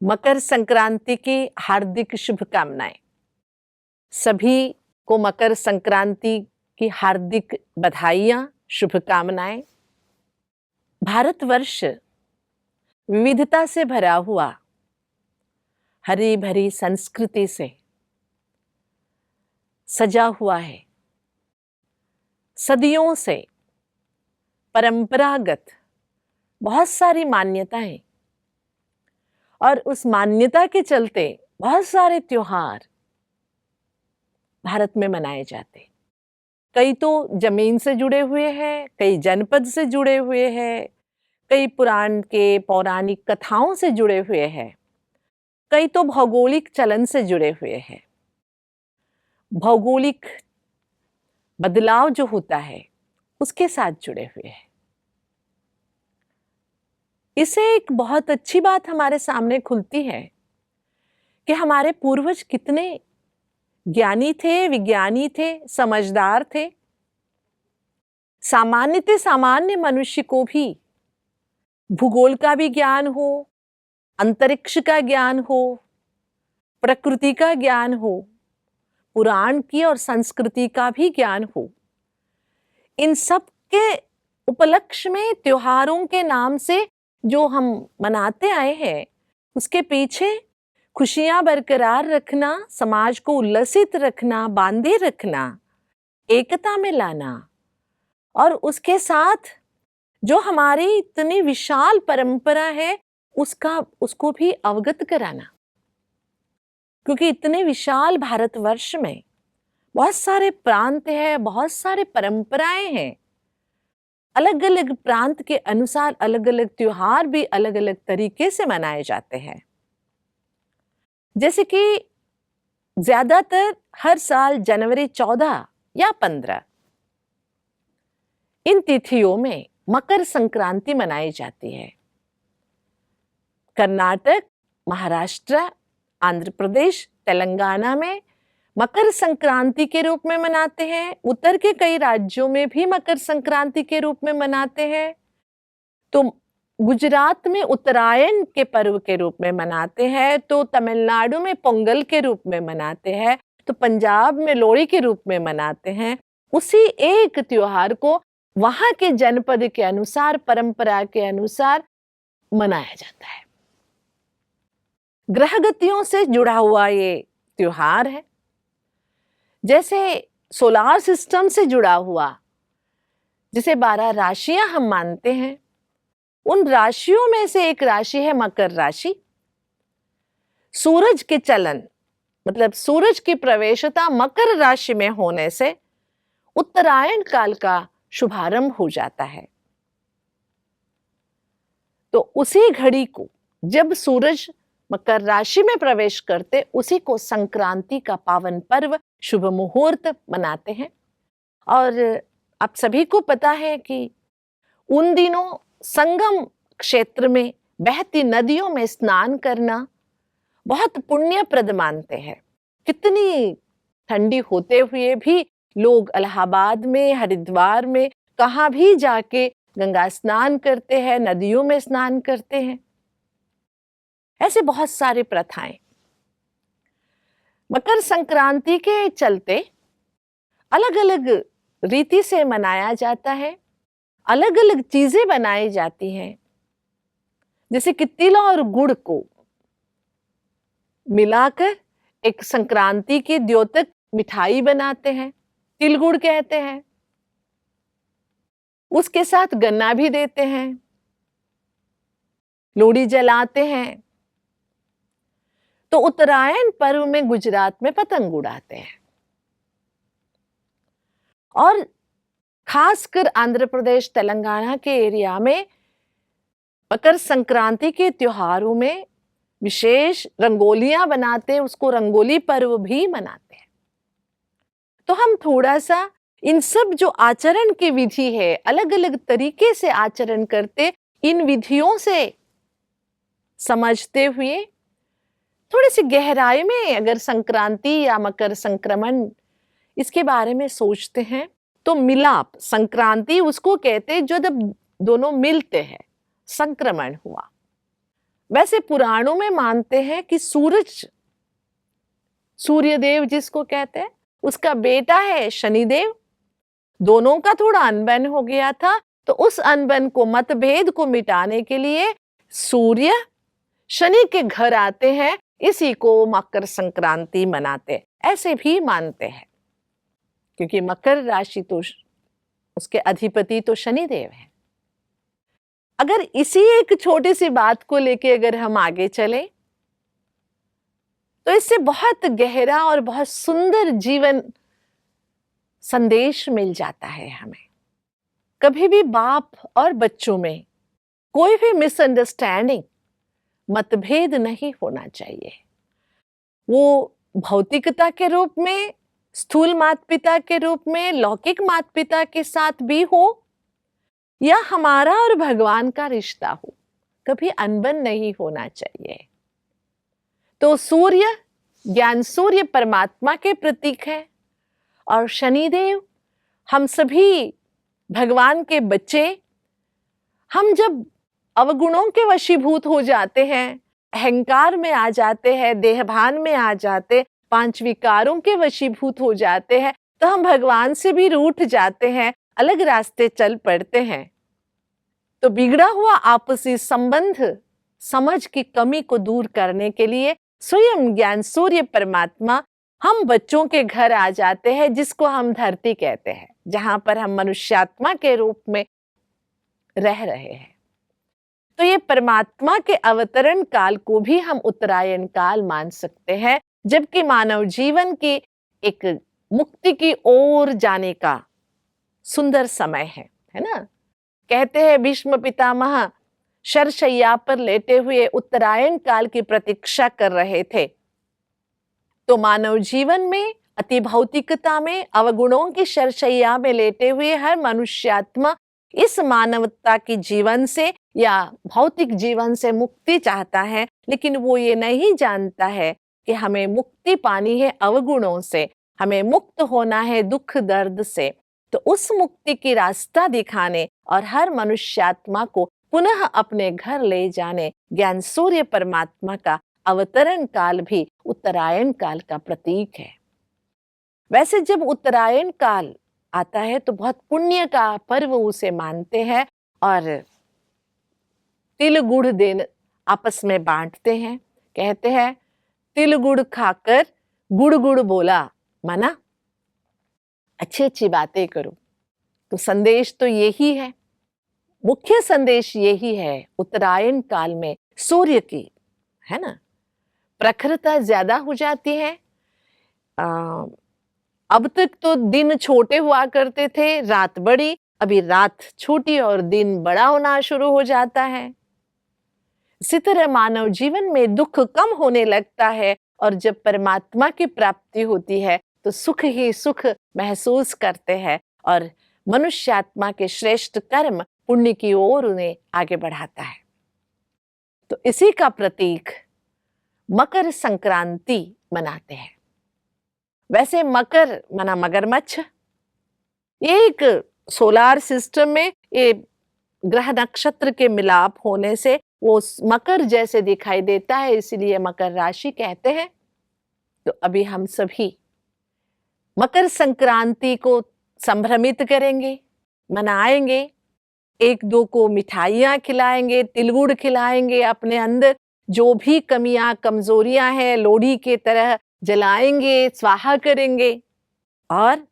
मकर संक्रांति की हार्दिक शुभकामनाएं। सभी को मकर संक्रांति की हार्दिक बधाइयां, शुभकामनाएं। भारतवर्ष विविधता से भरा हुआ, हरी भरी संस्कृति से सजा हुआ है। सदियों से परंपरागत बहुत सारी मान्यताएं और उस मान्यता के चलते बहुत सारे त्योहार भारत में मनाए जाते। कई तो जमीन से जुड़े हुए हैं, कई जनपद से जुड़े हुए हैं, कई पुराण के पौराणिक कथाओं से जुड़े हुए हैं, कई तो भौगोलिक चलन से जुड़े हुए हैं। भौगोलिक बदलाव जो होता है उसके साथ जुड़े हुए हैं। इससे एक बहुत अच्छी बात हमारे सामने खुलती है कि हमारे पूर्वज कितने ज्ञानी थे, विज्ञानी थे, समझदार थे। सामान्य मनुष्य को भी भूगोल का भी ज्ञान हो, अंतरिक्ष का ज्ञान हो, प्रकृति का ज्ञान हो, पुराण की और संस्कृति का भी ज्ञान हो। इन सब के उपलक्ष्य में त्योहारों के नाम से जो हम मनाते आए हैं, उसके पीछे खुशियां बरकरार रखना, समाज को उल्लसित रखना, बांधे रखना, एकता में लाना और उसके साथ जो हमारी इतनी विशाल परंपरा है उसको भी अवगत कराना। क्योंकि इतने विशाल भारतवर्ष में बहुत सारे प्रांत हैं, बहुत सारे परंपराएं हैं। अलग अलग प्रांत के अनुसार अलग अलग त्योहार भी अलग अलग तरीके से मनाए जाते हैं। जैसे कि ज्यादातर हर साल जनवरी 14 या 15 इन तिथियों में मकर संक्रांति मनाई जाती है। कर्नाटक, महाराष्ट्र, आंध्र प्रदेश, तेलंगाना में मकर संक्रांति के रूप में मनाते हैं। उत्तर के कई राज्यों में भी मकर संक्रांति के रूप में मनाते हैं। तो गुजरात में उत्तरायण के पर्व के रूप में मनाते हैं, तो तमिलनाडु में पोंगल के रूप में मनाते हैं, तो पंजाब में लोहड़ी के रूप में मनाते हैं। उसी एक त्योहार को वहां के जनपद के अनुसार, परंपरा के अनुसार मनाया जाता है। ग्रह गतियों से जुड़ा हुआ ये त्योहार है। जैसे सोलार सिस्टम से जुड़ा हुआ, जिसे 12 राशियां हम मानते हैं, उन राशियों में से एक राशि है मकर राशि। सूरज के चलन मतलब सूरज की प्रवेशता मकर राशि में होने से उत्तरायण काल का शुभारंभ हो जाता है। तो उसी घड़ी को जब सूरज मकर राशि में प्रवेश करते, उसी को संक्रांति का पावन पर्व, शुभ मुहूर्त मनाते हैं। और आप सभी को पता है कि उन दिनों संगम क्षेत्र में बहती नदियों में स्नान करना बहुत पुण्यप्रद मानते हैं। कितनी ठंडी होते हुए भी लोग इलाहाबाद में, हरिद्वार में, कहाँ भी जाके गंगा स्नान करते हैं, नदियों में स्नान करते हैं। ऐसे बहुत सारे प्रथाएं मकर संक्रांति के चलते अलग अलग रीति से मनाया जाता है। अलग अलग चीजें बनाई जाती हैं। जैसे कि तिल और गुड़ को मिलाकर एक संक्रांति की द्योतक मिठाई बनाते हैं, तिल गुड़ कहते हैं। उसके साथ गन्ना भी देते हैं, लोहड़ी जलाते हैं। तो उत्तरायण पर्व में गुजरात में पतंग उड़ाते हैं। और खासकर आंध्र प्रदेश, तेलंगाना के एरिया में मकर संक्रांति के त्योहारों में विशेष रंगोलियां बनाते, उसको रंगोली पर्व भी मनाते हैं। तो हम थोड़ा सा इन सब जो आचरण की विधि है, अलग अलग तरीके से आचरण करते, इन विधियों से समझते हुए थोड़ी सी गहराई में अगर संक्रांति या मकर संक्रमण इसके बारे में सोचते हैं, तो मिलाप, संक्रांति उसको कहते हैं जो जब दोनों मिलते हैं, संक्रमण हुआ। वैसे पुराणों में मानते हैं कि सूर्यदेव जिसको कहते हैं, उसका बेटा है शनिदेव। दोनों का थोड़ा अनबन हो गया था, तो उस अनबन को, मतभेद को मिटाने के लिए सूर्य शनि के घर आते हैं, इसी को मकर संक्रांति मनाते, ऐसे भी मानते हैं। क्योंकि मकर राशि तो उसके अधिपति तो शनिदेव है। अगर इसी एक छोटी सी बात को लेके अगर हम आगे चले, तो इससे बहुत गहरा और बहुत सुंदर जीवन संदेश मिल जाता है हमें। कभी भी बाप और बच्चों में कोई भी मिसअंडरस्टैंडिंग, मतभेद नहीं होना चाहिए। वो भौतिकता के रूप में, स्थूल माता पिता के रूप में, लौकिक माता पिता के साथ भी हो, या हमारा और भगवान का रिश्ता हो, कभी अनबन नहीं होना चाहिए। तो सूर्य, ज्ञान सूर्य परमात्मा के प्रतीक है, और शनिदेव हम सभी भगवान के बच्चे। हम जब अवगुणों के वशीभूत हो जाते हैं, अहंकार में आ जाते हैं, देहभान में आ जाते, 5 विकारों के वशीभूत हो जाते हैं, तो हम भगवान से भी रूठ जाते हैं, अलग रास्ते चल पड़ते हैं। तो बिगड़ा हुआ आपसी संबंध, समझ की कमी को दूर करने के लिए स्वयं ज्ञान सूर्य परमात्मा हम बच्चों के घर आ जाते हैं, जिसको हम धरती कहते हैं, जहां पर हम मनुष्यात्मा के रूप में रह रहे हैं। तो ये परमात्मा के अवतरण काल को भी हम उत्तरायण काल मान सकते हैं, जबकि मानव जीवन की एक मुक्ति की ओर जाने का सुंदर समय है ना। कहते हैं भीष्म पितामह शरशैया पर लेटे हुए उत्तरायण काल की प्रतीक्षा कर रहे थे। तो मानव जीवन में, अति भौतिकता में, अवगुणों की शरशैया में लेटे हुए हर मनुष्यात्मा इस मानवता की जीवन से या भौतिक जीवन से मुक्ति चाहता है, लेकिन वो ये नहीं जानता है कि हमें मुक्ति पानी है अवगुणों से, हमें मुक्त होना है दुख दर्द से। तो उस मुक्ति की रास्ता दिखाने और हर मनुष्यात्मा को पुनः अपने घर ले जाने ज्ञान सूर्य परमात्मा का अवतरण काल भी उत्तरायण काल का प्रतीक है। वैसे जब उत्तरायण काल आता है तो बहुत पुण्य का पर्व उसे मानते हैं, और तिल गुड़ दिन आपस में बांटते हैं। कहते हैं तिल गुड़ खाकर गुड़ गुड़ बोला, माना अच्छी अच्छी बातें करो। तो संदेश तो यही है, मुख्य संदेश यही है उत्तरायण काल में सूर्य की, है ना, प्रखरता ज्यादा हो जाती है। अब तक तो दिन छोटे हुआ करते थे, रात बड़ी, अभी रात छोटी और दिन बड़ा होना शुरू हो जाता है। इसी तरह मानव जीवन में दुख कम होने लगता है, और जब परमात्मा की प्राप्ति होती है तो सुख ही सुख महसूस करते हैं, और मनुष्यात्मा के श्रेष्ठ कर्म पुण्य की ओर उन्हें आगे बढ़ाता है। तो इसी का प्रतीक मकर संक्रांति मनाते हैं। वैसे मकर माना मगरमच्छ, ये एक सोलार सिस्टम में ये ग्रह नक्षत्र के मिलाप होने से वो मकर जैसे दिखाई देता है, इसलिए मकर राशि कहते हैं। तो अभी हम सभी मकर संक्रांति को संभ्रमित करेंगे, मनाएंगे, एक दो को मिठाइयाँ खिलाएंगे, तिलगुड़ खिलाएंगे, अपने अंदर जो भी कमियां कमजोरियां हैं लोढ़ी के तरह जलाएंगे, स्वाहा करेंगे, और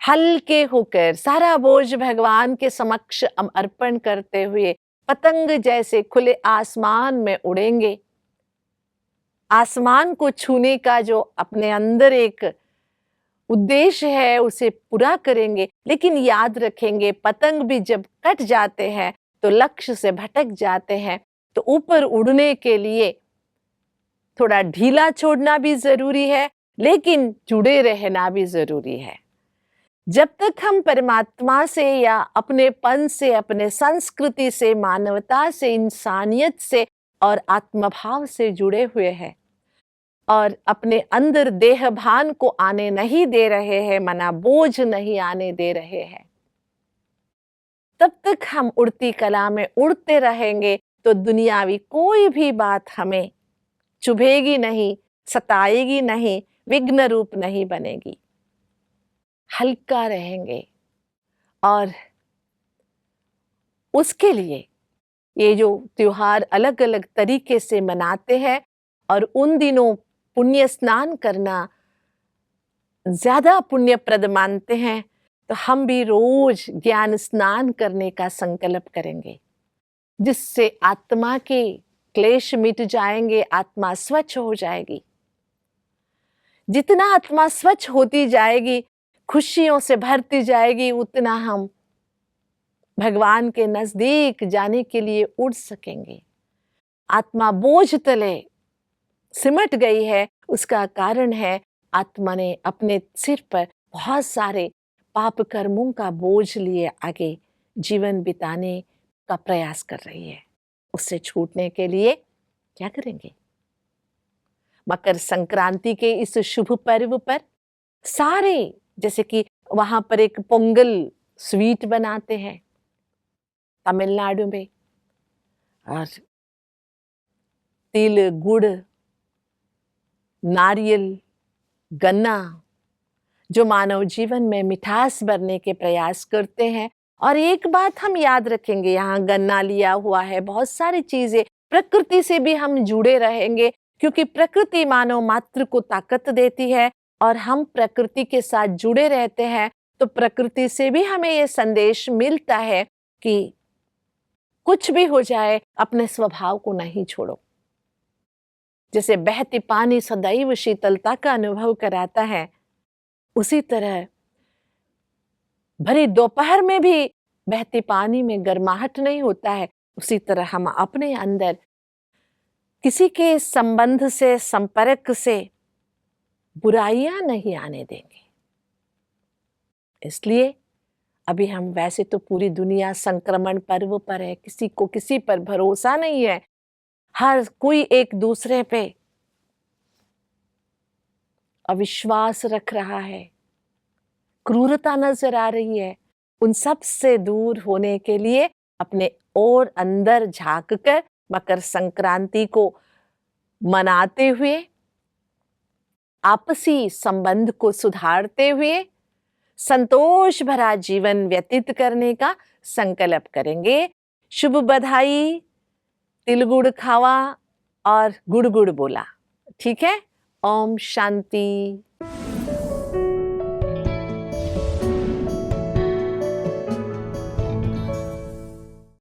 हल्के होकर सारा बोझ भगवान के समक्ष अर्पण करते हुए पतंग जैसे खुले आसमान में उड़ेंगे। आसमान को छूने का जो अपने अंदर एक उद्देश्य है उसे पूरा करेंगे, लेकिन याद रखेंगे पतंग भी जब कट जाते हैं तो लक्ष्य से भटक जाते हैं। तो ऊपर उड़ने के लिए थोड़ा ढीला छोड़ना भी जरूरी है, लेकिन जुड़े रहना भी जरूरी है। जब तक हम परमात्मा से या अपनेपन से, अपने संस्कृति से, मानवता से, इंसानियत से और आत्मभाव से जुड़े हुए हैं और अपने अंदर देहभान को आने नहीं दे रहे हैं, मना बोझ नहीं आने दे रहे हैं, तब तक हम उड़ती कला में उड़ते रहेंगे तो दुनियावी कोई भी बात हमें चुभेगी नहीं, सताएगी नहीं, विघ्न रूप नहीं बनेगी। हल्का रहेंगे और उसके लिए ये जो त्योहार अलग अलग तरीके से मनाते हैं और उन दिनों पुण्य स्नान करना ज्यादा पुण्यप्रद मानते हैं, तो हम भी रोज ज्ञान स्नान करने का संकल्प करेंगे, जिससे आत्मा के क्लेश मिट जाएंगे, आत्मा स्वच्छ हो जाएगी। जितना आत्मा स्वच्छ होती जाएगी, खुशियों से भरती जाएगी, उतना हम भगवान के नजदीक जाने के लिए उड़ सकेंगे। आत्मा बोझ तले सिमट गई है, उसका कारण है आत्मा ने अपने सिर पर बहुत सारे पाप कर्मों का बोझ लिए आगे जीवन बिताने का प्रयास कर रही है। उससे छूटने के लिए क्या करेंगे? मकर संक्रांति के इस शुभ पर्व पर सारे, जैसे कि वहां पर एक पोंगल स्वीट बनाते हैं तमिलनाडु में, और तिल, गुड़, नारियल, गन्ना, जो मानव जीवन में मिठास भरने के प्रयास करते हैं। और एक बात हम याद रखेंगे, यहाँ गन्ना लिया हुआ है, बहुत सारी चीजें, प्रकृति से भी हम जुड़े रहेंगे, क्योंकि प्रकृति मानव मात्र को ताकत देती है और हम प्रकृति के साथ जुड़े रहते हैं। तो प्रकृति से भी हमें ये संदेश मिलता है कि कुछ भी हो जाए, अपने स्वभाव को नहीं छोड़ो। जैसे बहती पानी सदैव शीतलता का अनुभव कराता है, उसी तरह भरी दोपहर में भी बहते पानी में गर्माहट नहीं होता है। उसी तरह हम अपने अंदर किसी के संबंध से, संपर्क से बुराइयां नहीं आने देंगे। इसलिए अभी हम, वैसे तो पूरी दुनिया संक्रमण पर्व पर है, किसी को किसी पर भरोसा नहीं है, हर कोई एक दूसरे पे अविश्वास रख रहा है, क्रूरता नजर आ रही है। उन सब से दूर होने के लिए अपने और अंदर झांक कर मकर संक्रांति को मनाते हुए, आपसी संबंध को सुधारते हुए संतोष भरा जीवन व्यतीत करने का संकल्प करेंगे। शुभ बधाई, तिल गुड़ खावा और गुड़ गुड़ बोला। ठीक है? ओम शांति।